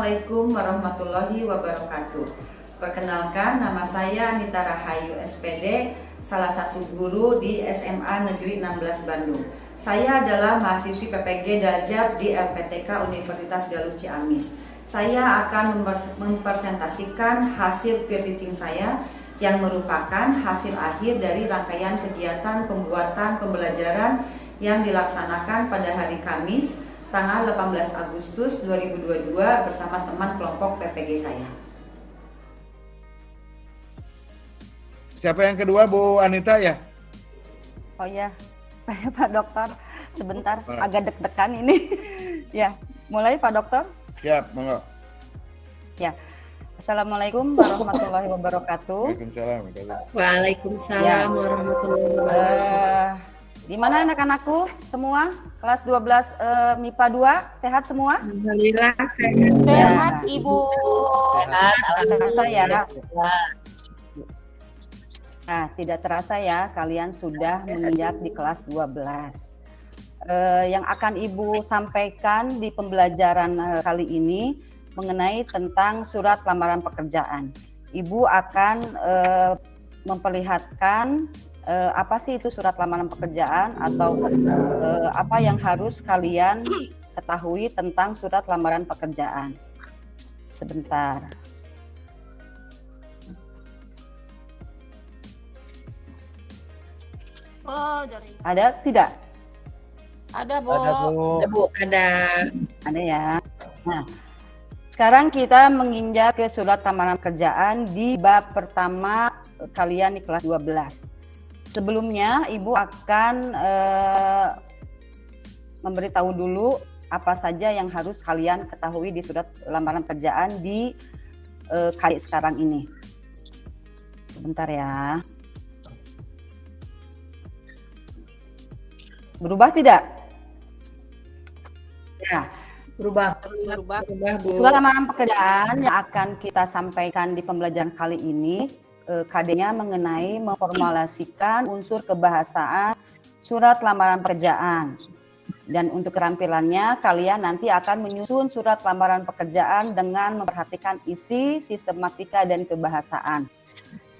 Assalamualaikum warahmatullahi wabarakatuh. Perkenalkan, nama saya Anita Rahayu SPD, salah satu guru di SMA Negeri 16 Bandung. Saya adalah mahasiswi PPG Daljab di LPTK Universitas Galuh Ciamis. Saya akan mempresentasikan hasil peer teaching saya yang merupakan hasil akhir dari rangkaian kegiatan pembuatan pembelajaran yang dilaksanakan pada hari Kamis tanggal 18 Agustus 2022 bersama teman kelompok PPG saya. Siapa yang kedua, Bu Anita ya? Oh ya, saya Pak Dokter. Sebentar, agak deg-degan ini. Ya, mulai Pak Dokter. Siap, monggo. Ya, Assalamualaikum warahmatullahi wabarakatuh. Waalaikumsalam warahmatullahi wabarakatuh. Gimana anak-anakku semua? Kelas 12 MIPA 2, sehat semua? Alhamdulillah sehat. Sehat, Ibu. Sehat, terasa ya. Nah, tidak terasa ya, kalian sudah menginjak di kelas 12. Yang akan Ibu sampaikan di pembelajaran kali ini mengenai tentang surat lamaran pekerjaan. Ibu akan memperlihatkan apa sih itu surat lamaran pekerjaan atau apa yang harus kalian ketahui tentang surat lamaran pekerjaan. Sebentar. Oh, Ada tidak? ada, Bu. Ada, Bu. Ada, Bu. Ada. Ada ya. Nah, sekarang kita menginjak ke surat lamaran pekerjaan di bab pertama kalian di kelas 12. Sebelumnya, Ibu akan memberitahu dulu apa saja yang harus kalian ketahui di surat lamaran pekerjaan di kali sekarang ini. Sebentar ya. Berubah tidak? Ya. Berubah, Bu. Surat lamaran pekerjaan yang akan kita sampaikan di pembelajaran kali ini KD-nya mengenai memformulasikan unsur kebahasaan surat lamaran pekerjaan. Dan untuk keterampilannya, kalian nanti akan menyusun surat lamaran pekerjaan dengan memperhatikan isi, sistematika, dan kebahasaan.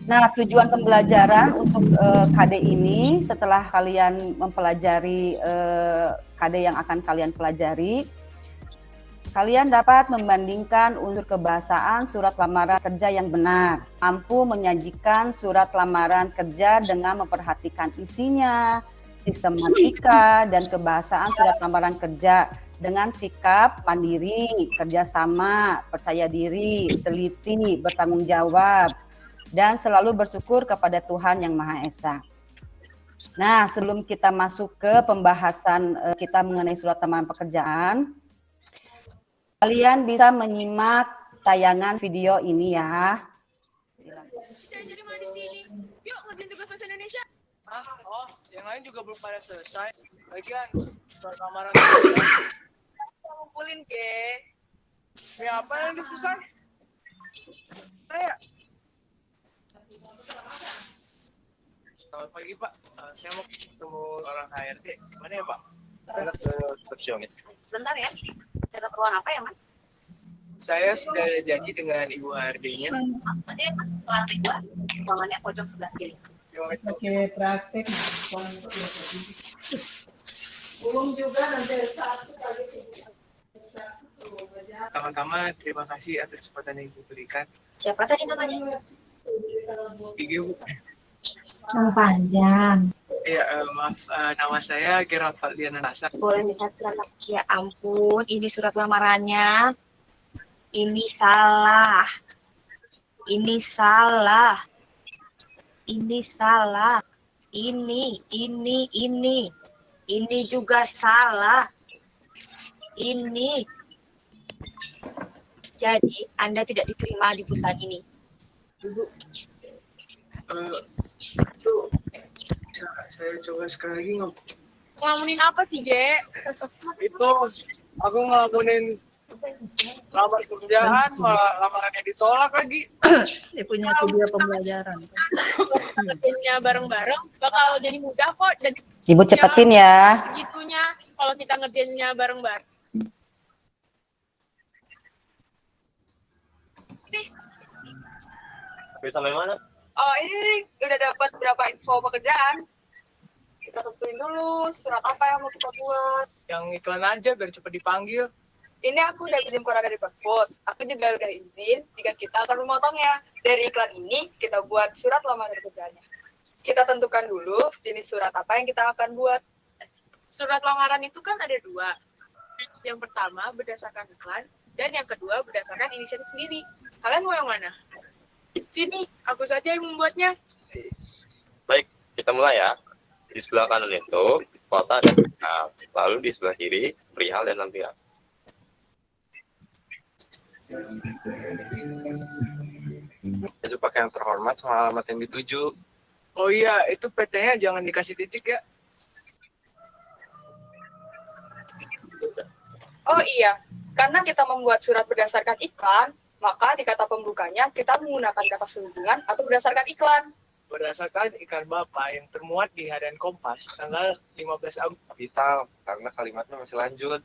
Nah, tujuan pembelajaran untuk KD ini setelah kalian mempelajari KD yang akan kalian pelajari, kalian dapat membandingkan unsur kebahasaan surat lamaran kerja yang benar, mampu menyajikan surat lamaran kerja dengan memperhatikan isinya, sistematika, dan kebahasaan surat lamaran kerja dengan sikap mandiri, kerjasama, percaya diri, teliti, bertanggung jawab, dan selalu bersyukur kepada Tuhan Yang Maha Esa. Nah, sebelum kita masuk ke pembahasan kita mengenai surat lamaran pekerjaan, kalian bisa menyimak tayangan video ini ya. Jadi manis sini. Yuk ngerjain tugas bahasa Indonesia. Oh, yang lain juga belum pada selesai. Lagian surat lamaran kita ngumpulin ke. Ya apa yang udah selesai? Saya. Selamat pagi Pak. Saya mau ketemu orang HRD. Mana ya Pak? Saya ke resepsionis. Sebentar ya. Ada keperluan apa ya, Mas? Saya sudah ada janji dengan Ibu HRD-nya. Nanti Mas ke lantai 2, ruangannya pojok sebelah kiri. Oke, praktek. Belum juga nanti satu kali. Pertama-tama terima kasih atas kesempatan yang Ibu berikan. Siapa tadi namanya? Ibu. Yang panjang. Ya, maaf, nama saya Gerald Faldiana Nasa. Boleh lihat surat lamaran? Ya ampun, ini surat lamarannya. Ini salah. Ini salah. Ini salah. Ini. Ini juga salah. Ini. Jadi, Anda tidak diterima di perusahaan ini. Duduk. Itu saya coba sekali lagi Ngelamunin apa sih, Ge? itu aku ngelamunin lamar kerjaan malah lamarannya ditolak lagi. Dia punya video pembelajaran. Kerjanya bareng-bareng bakal jadi mudah kok dan Ibu cepetin ya. segitunya kalau kita ngerjainnya bareng-bareng. Udah sampai mana? Oh, ini udah dapat berapa info pekerjaan. Kita tentuin dulu surat apa yang mau kita buat. Yang iklan aja biar cepat dipanggil. Ini aku udah izin keluar dari perpus. Aku juga udah izin jika kita akan memotongnya. Dari iklan ini, kita buat surat lamaran kerjanya. Kita tentukan dulu jenis surat apa yang kita akan buat. Surat lamaran itu kan ada 2. Yang pertama berdasarkan iklan, dan yang kedua berdasarkan inisiatif sendiri. Kalian mau yang mana? Sini, aku saja yang membuatnya. Baik, kita mulai ya. Di sebelah kanan itu, kota dan perihal. Lalu di sebelah kiri, perihal dan lampiran. Itu pakai yang terhormat sama alamat yang dituju. Oh iya, itu PT-nya jangan dikasih titik ya. Oh iya, karena kita membuat surat berdasarkan iklan, maka di kata pembukanya kita menggunakan kata sehubungan atau berdasarkan iklan. Berdasarkan iklan Bapak yang termuat di Harian Kompas tanggal 15 Agustus. Vital, karena kalimatnya masih lanjut.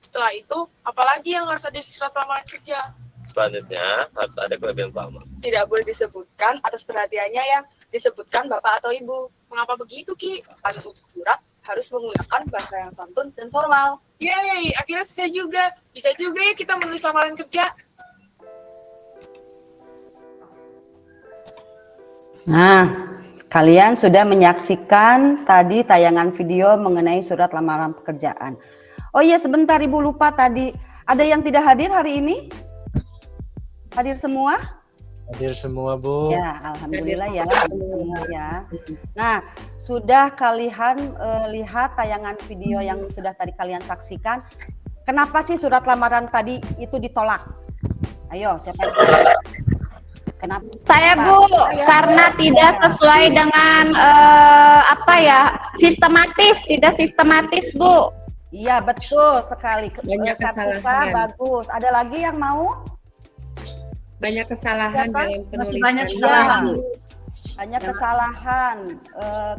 Setelah itu, apalagi yang harus ada di surat lamaran kerja? Selanjutnya, harus ada kelebihan utama. Tidak boleh disebutkan atas perhatiannya yang disebutkan Bapak atau Ibu. Mengapa begitu, Ki? Pada surat harus menggunakan bahasa yang santun dan formal. Yeay, akhirnya saya juga. Bisa juga ya kita menulis lamaran kerja. Nah, kalian sudah menyaksikan tadi tayangan video mengenai surat lamaran pekerjaan. Oh iya, sebentar Ibu lupa tadi. Ada yang tidak hadir hari ini? Hadir semua? Hadir semua, Bu. Ya, alhamdulillah ya. Semua ya. Nah, sudah kalian lihat tayangan video yang sudah tadi kalian saksikan. Kenapa sih surat lamaran tadi itu ditolak? Ayo, siapa yang kenapa? Saya Bu, karena tidak sesuai dengan sistematis, tidak sistematis Bu. Iya betul sekali. Banyak kesalahan. Bagus. Ada lagi yang mau? Banyak kesalahan dalam penulisan. Banyak kesalahan. Banyak kesalahan.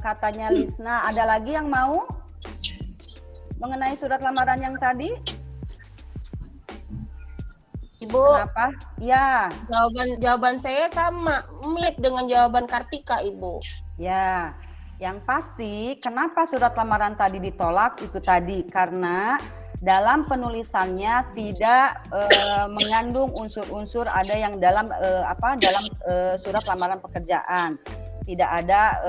Katanya Lisna. Ada lagi yang mau mengenai surat lamaran yang tadi? Ibu. Kenapa? Ya. Jawaban saya sama, mirip dengan jawaban Kartika, Ibu. Ya. Yang pasti, kenapa surat lamaran tadi ditolak itu tadi karena dalam penulisannya tidak mengandung unsur-unsur ada yang dalam surat lamaran pekerjaan. Tidak ada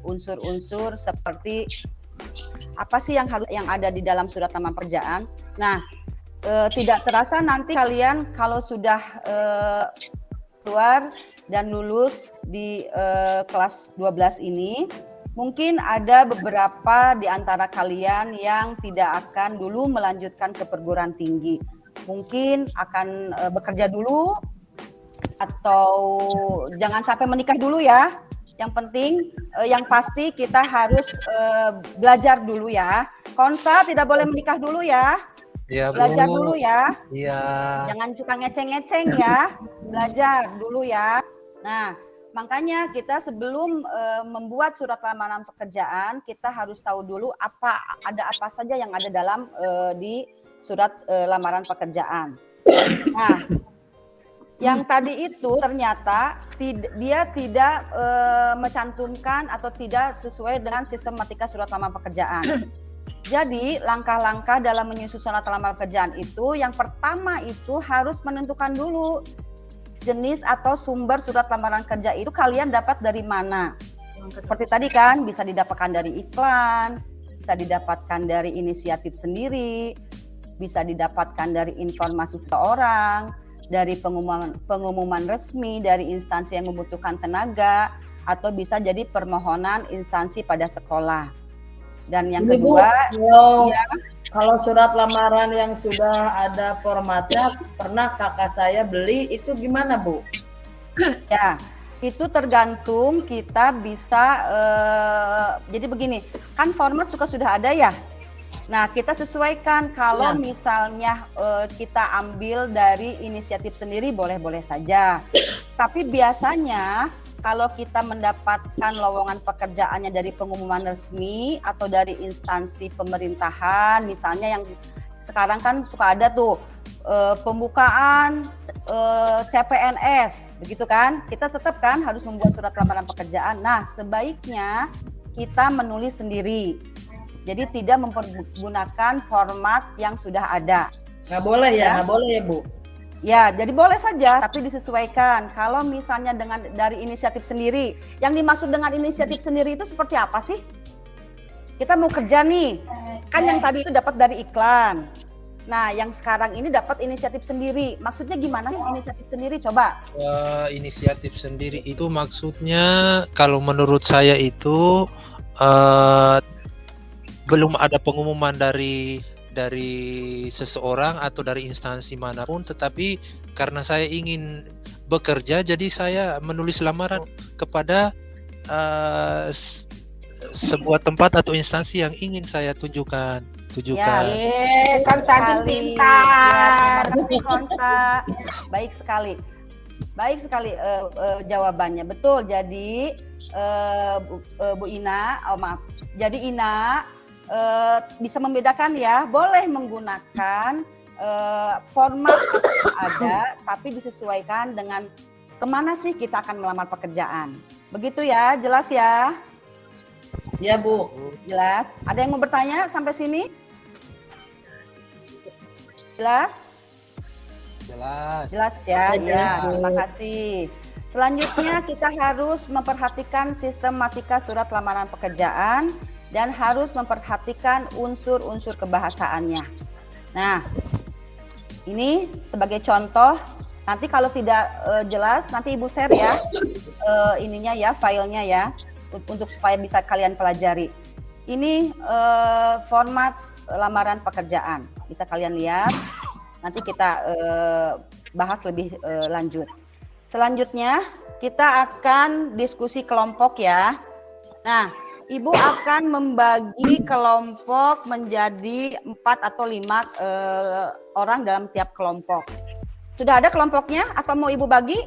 unsur-unsur seperti apa sih yang ada di dalam surat lamaran pekerjaan. Nah, tidak terasa nanti kalian kalau sudah keluar dan lulus di kelas 12 ini, mungkin ada beberapa di antara kalian yang tidak akan dulu melanjutkan ke perguruan tinggi. Mungkin akan bekerja dulu atau jangan sampai menikah dulu ya. Yang penting, yang pasti kita harus belajar dulu ya. Konsta tidak boleh menikah dulu ya. Iya, Belajar Bu. dulu ya. Iya. Jangan suka ngeceng-ngeceng ya. Belajar dulu ya. Nah, makanya kita sebelum membuat surat lamaran pekerjaan, kita harus tahu dulu ada apa saja yang ada dalam di surat lamaran pekerjaan. Nah, yang tadi itu ternyata dia tidak mencantumkan atau tidak sesuai dengan sistematika surat lamaran pekerjaan. Jadi langkah-langkah dalam menyusun surat lamaran pekerjaan itu yang pertama itu harus menentukan dulu jenis atau sumber surat lamaran kerja itu kalian dapat dari mana. Seperti tadi kan bisa didapatkan dari iklan, bisa didapatkan dari inisiatif sendiri, bisa didapatkan dari informasi seseorang, dari pengumuman resmi, dari instansi yang membutuhkan tenaga, atau bisa jadi permohonan instansi pada sekolah. Dan yang kedua, kalau surat lamaran yang sudah ada formatnya, pernah kakak saya beli, itu gimana Bu? Ya, itu tergantung kita bisa, jadi begini, kan format sudah ada ya. Nah, kita sesuaikan kalau misalnya kita ambil dari inisiatif sendiri boleh-boleh saja. Tapi biasanya kalau kita mendapatkan lowongan pekerjaannya dari pengumuman resmi atau dari instansi pemerintahan, misalnya yang sekarang kan suka ada tuh pembukaan CPNS, begitu kan? Kita tetap kan harus membuat surat lamaran pekerjaan. Nah, sebaiknya kita menulis sendiri. Jadi tidak mempergunakan format yang sudah ada. Nggak boleh ya, nggak boleh ya Bu? Ya, jadi boleh saja, tapi disesuaikan. Kalau misalnya dari inisiatif sendiri, yang dimaksud dengan inisiatif sendiri itu seperti apa sih? Kita mau kerja nih, kan yang tadi itu dapat dari iklan. Nah, yang sekarang ini dapat inisiatif sendiri. Maksudnya gimana sih inisiatif sendiri? Coba. Inisiatif sendiri itu maksudnya kalau menurut saya itu belum ada pengumuman dari seseorang atau dari instansi manapun, tetapi karena saya ingin bekerja, jadi saya menulis lamaran kepada sebuah tempat atau instansi yang ingin saya tunjukkan. Ya, Konstantin pintar. Ya, terima kasih Konsta. Baik sekali jawabannya. Betul. Jadi Bu Ina, maaf. Jadi Ina bisa membedakan ya. Boleh menggunakan format yang ada, tapi disesuaikan dengan kemana sih kita akan melamar pekerjaan. Begitu ya, jelas ya? Ya Bu. Jelas. Ada yang mau bertanya sampai sini? Jelas? Jelas ya. Ya, terima kasih. Selanjutnya kita harus memperhatikan sistematika surat lamaran pekerjaan dan harus memperhatikan unsur-unsur kebahasaannya. Nah, ini sebagai contoh. Nanti kalau tidak jelas, nanti Ibu share ya ininya ya, filenya ya, untuk supaya bisa kalian pelajari. Ini format lamaran pekerjaan, bisa kalian lihat. Nanti kita bahas lebih lanjut. Selanjutnya kita akan diskusi kelompok ya. Nah, Ibu akan membagi kelompok menjadi 4 atau 5 orang dalam tiap kelompok. Sudah ada kelompoknya atau mau Ibu bagi?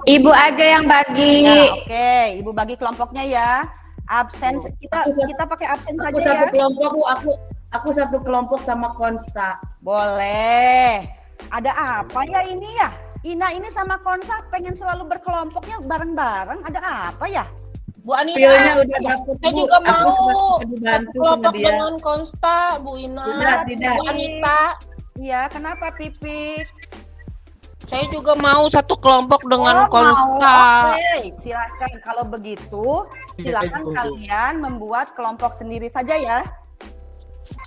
Ibu aja yang bagi. Ya, oke, Ibu bagi kelompoknya ya. Absen, kita pakai absen saja ya. Aku satu kelompok Bu, aku satu kelompok sama Konsta. Boleh. Ada apa ya ini ya? Ina ini sama Konsta pengen selalu berkelompoknya bareng-bareng. Ada apa ya? Bu Anita, Filenya udah dapet, saya Bu. juga Aku mau dibantu satu sama kelompok dia. dengan Konsta, Bu Ina. Tidak. Bu Anita. Iya, kenapa Pipik? Saya juga mau satu kelompok dengan Konsta. Oke, silakan. Kalau begitu, silakan kalian membuat kelompok sendiri saja ya.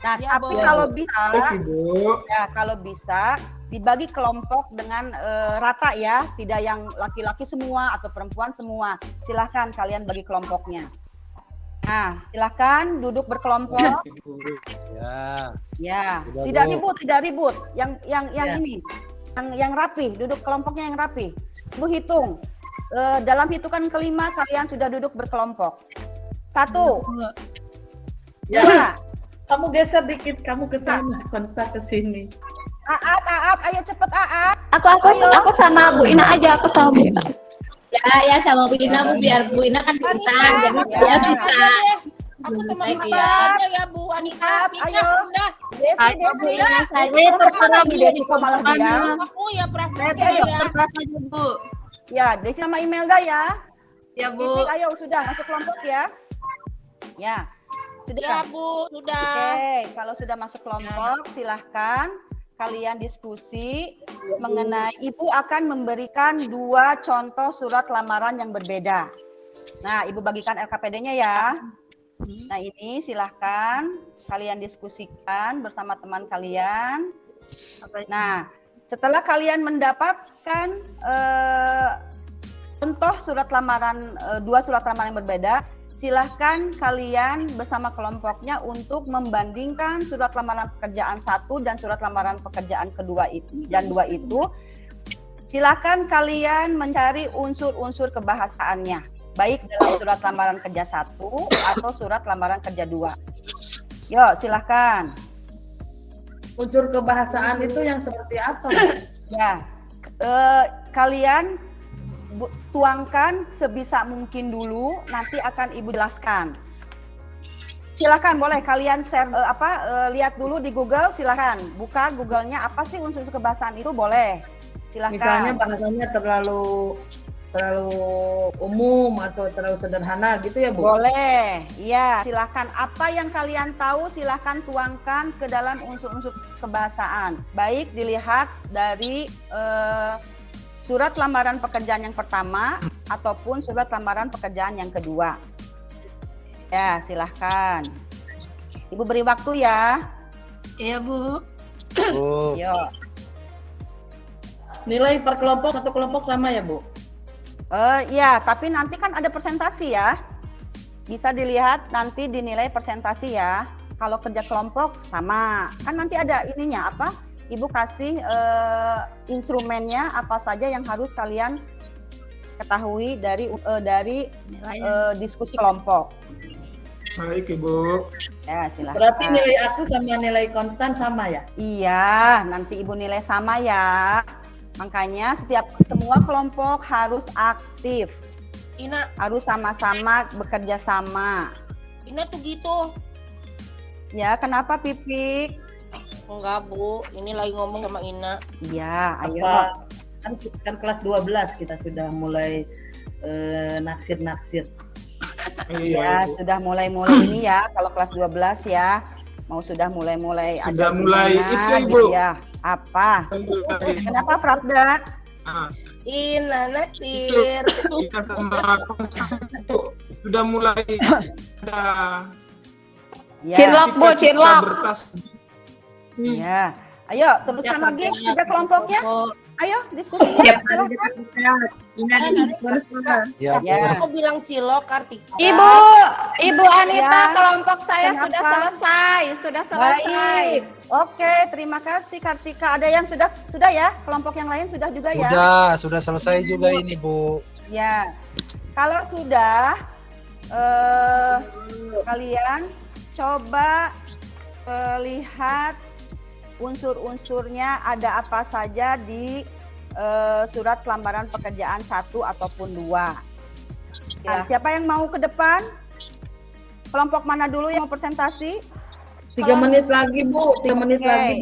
Nah, Ya, tapi Bu. kalau bisa, Bu. ya kalau bisa dibagi kelompok dengan rata ya, tidak yang laki-laki semua atau perempuan semua. Silahkan kalian bagi kelompoknya. Nah, silahkan duduk berkelompok. Ya. Ya, Sudah, tidak Bu. ribut. Yang Ya. ini, yang rapi, duduk kelompoknya yang rapi. Bu hitung. Dalam hitungan kelima kalian sudah duduk berkelompok. 1, Ya. Kamu geser dikit, kamu ke sana, Konsta ke sini. Aat, ayo cepet Aat. Aku sama Bu Ina aja, aku sama Bu Ina. Ya sama Bu Ina Bu, biar Bu Ina kan pintar, jadi saya bisa. Aku sama Baik, Anita ya. aja ya Bu Anita. Ayo. Ayo Bu Ina, saya terserah Bu. Desi kok malah diam. Aku ya Saya praktek ya. terserah saja Bu. Ya, Desi sama Imelda ya. Ya Bu. Pipik, ayo sudah masuk kelompok ya. Ya, sudah. Ya Bu, sudah. Oke, kalau sudah masuk kelompok, silahkan kalian diskusi mengenai Ibu akan memberikan 2 contoh surat lamaran yang berbeda. Nah, Ibu bagikan LKPD-nya ya. Nah, ini silahkan kalian diskusikan bersama teman kalian. Nah, setelah kalian mendapatkan contoh surat lamaran, 2 surat lamaran yang berbeda, silahkan kalian bersama kelompoknya untuk membandingkan surat lamaran pekerjaan 1 dan surat lamaran pekerjaan kedua itu dan 2 itu. Silahkan kalian mencari unsur-unsur kebahasaannya, baik dalam surat lamaran kerja 1 atau surat lamaran kerja 2. Yuk, silahkan. Unsur kebahasaan itu yang seperti apa? Ya, kalian tuangkan sebisa mungkin dulu, nanti akan Ibu jelaskan. Silakan boleh kalian share lihat dulu di Google, silakan buka Google-nya apa sih unsur kebahasaan itu, boleh. Silakan. Misalnya bahasanya terlalu umum atau terlalu sederhana gitu ya, Bu? Boleh, iya. Silakan apa yang kalian tahu silakan tuangkan ke dalam unsur-unsur kebahasaan. Baik dilihat dari surat lamaran pekerjaan yang pertama ataupun surat lamaran pekerjaan yang kedua. Ya, silahkan. Ibu beri waktu ya. Iya, Bu. Yuk. Nilai per kelompok, satu kelompok sama ya, Bu? Ya, tapi nanti kan ada presentasi ya. Bisa dilihat nanti dinilai presentasi ya. Kalau kerja kelompok sama. Kan nanti ada ininya apa? Ibu kasih instrumennya apa saja yang harus kalian ketahui dari diskusi kelompok. Baik, Ibu. Ya, silahkan. Berarti nilai aku sama nilai konstan sama ya? Iya, nanti Ibu nilai sama ya. Makanya semua kelompok harus aktif. Ina, harus sama-sama bekerja sama. Ina tuh gitu. Ya, kenapa Pipik? Enggak, Bu. Ini lagi ngomong sama Ina. Iya, ayo. Kan kelas 12 kita sudah mulai naksir-naksir. Ya, sudah mulai ini ya. Kalau kelas 12 ya, mau sudah mulai sudah mulai itu, Ibu. Ya, apa? Kenapa, Prabda? Ina naksir. Kita sama sudah mulai ada. Ya. Cinlok, Bu, cinlok. Ya. Ayo, teruskan lagi kerja kelompoknya. Ayo, diskusinya. Aku bilang cilok, Kartika. Ibu Anita, Ya. kelompok saya Kenapa? sudah selesai. Baik. Oke, terima kasih Kartika. Ada yang sudah ya? Kelompok yang lain sudah juga ya? Sudah selesai juga ini, Bu. Ya. Kalau sudah kalian coba lihat unsur-unsurnya ada apa saja di surat lamaran pekerjaan 1 ataupun 2. Nah, siapa yang mau ke depan? Kelompok mana dulu yang mau presentasi? 3 menit lagi, Bu. 3 menit lagi.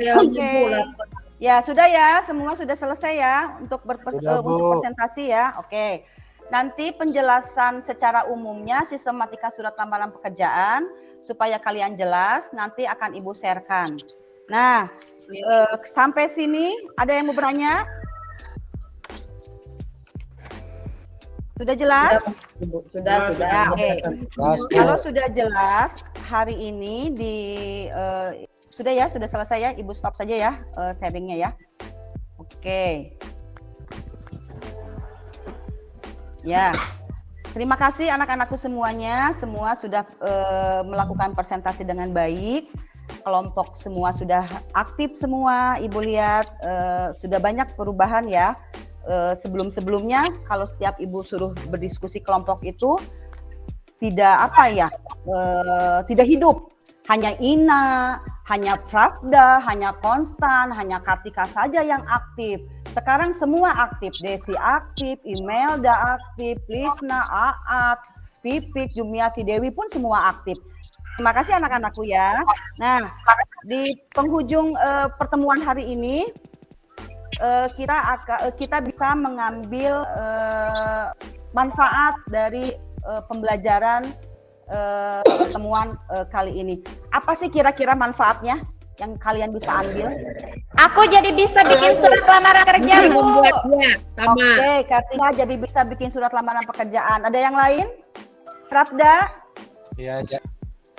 Ya, sudah ya. Semua sudah selesai ya untuk presentasi ya. Oke. Nanti penjelasan secara umumnya sistematika surat lamaran pekerjaan supaya kalian jelas nanti akan Ibu sharekan. Nah, sampai sini ada yang mau bertanya? Sudah jelas? Sudah. Oke. Kalau sudah jelas, hari ini sudah selesai ya. Ibu stop saja ya sharingnya ya. Oke. Ya. Terima kasih anak-anakku semuanya. Semua sudah melakukan presentasi dengan baik. Kelompok semua sudah aktif semua. Ibu lihat sudah banyak perubahan ya. Sebelum-sebelumnya kalau setiap Ibu suruh berdiskusi kelompok itu tidak tidak hidup. Hanya Ina, hanya Prabda, hanya Konstan, hanya Kartika saja yang aktif. Sekarang semua aktif. Desi aktif, Imelda aktif, Lisna, Aat, Pipik, Jumiati, Dewi pun semua aktif. Terima kasih anak-anakku ya. Nah, di penghujung pertemuan hari ini kita bisa mengambil manfaat dari pembelajaran pertemuan kali ini. Apa sih kira-kira manfaatnya yang kalian bisa ambil? Aku jadi bisa bikin surat lamaran kerja, Bu. Oke, Kartika jadi bisa bikin surat lamaran pekerjaan. Ada yang lain? Prabda? Ya,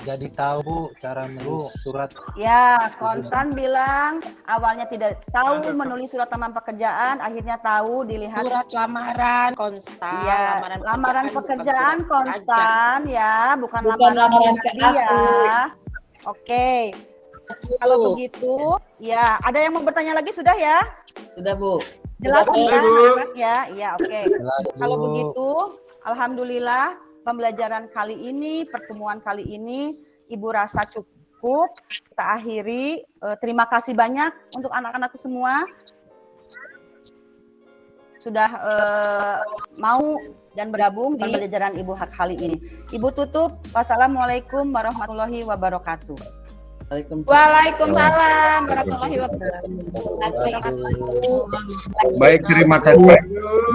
jadi tahu, Bu, cara menulis surat. Ya, Konstan bilang awalnya tidak tahu menulis surat lamaran pekerjaan, akhirnya tahu dilihat Surat lamaran Konstan. Ya, lamaran pekerjaan Konstan ya, bukan lamaran pribadi ya. Oke. Kalau begitu, ya, ada yang mau bertanya lagi sudah ya? Sudah, Bu. Jelas Sudah, ya, Bu. anak-anak ya? Iya, oke. Kalau begitu, alhamdulillah pembelajaran kali ini, pertemuan kali ini, Ibu rasa cukup. Kita akhiri. Terima kasih banyak untuk anak-anakku semua. Sudah mau dan bergabung di pembelajaran Ibu kali ini. Ibu tutup. Wassalamualaikum warahmatullahi wabarakatuh. Waalaikumsalam warahmatullahi wabarakatuh. Baik, terima kasih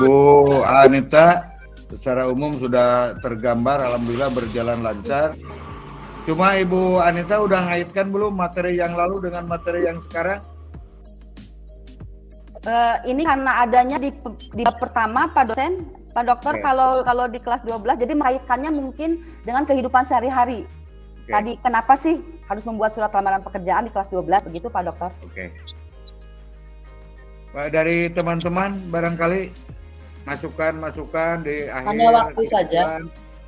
Bu Anita. Secara umum sudah tergambar, alhamdulillah berjalan lancar. Cuma Ibu Anita udah ngaitkan belum materi yang lalu dengan materi yang sekarang? Ini karena adanya di bab pertama Pak dosen, Pak dokter, kalau di kelas 12 jadi mengaitkannya mungkin dengan kehidupan sehari-hari. Tadi kenapa sih harus membuat surat lamaran pekerjaan di kelas 12 begitu Pak dokter? Pak, dari teman-teman barangkali masukan di akhir. Hanya waktu saja.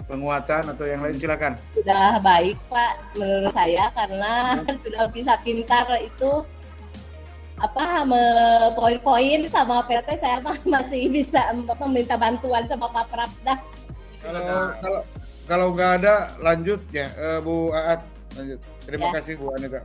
Penguatan atau yang lain, silakan. Sudah baik Pak menurut saya karena sudah bisa pintar itu poin-poin sama PT saya masih bisa meminta bantuan sama Pak Prapda. Kalau nggak ada lanjut ya Bu Aat, lanjut. Terima kasih Bu Anita.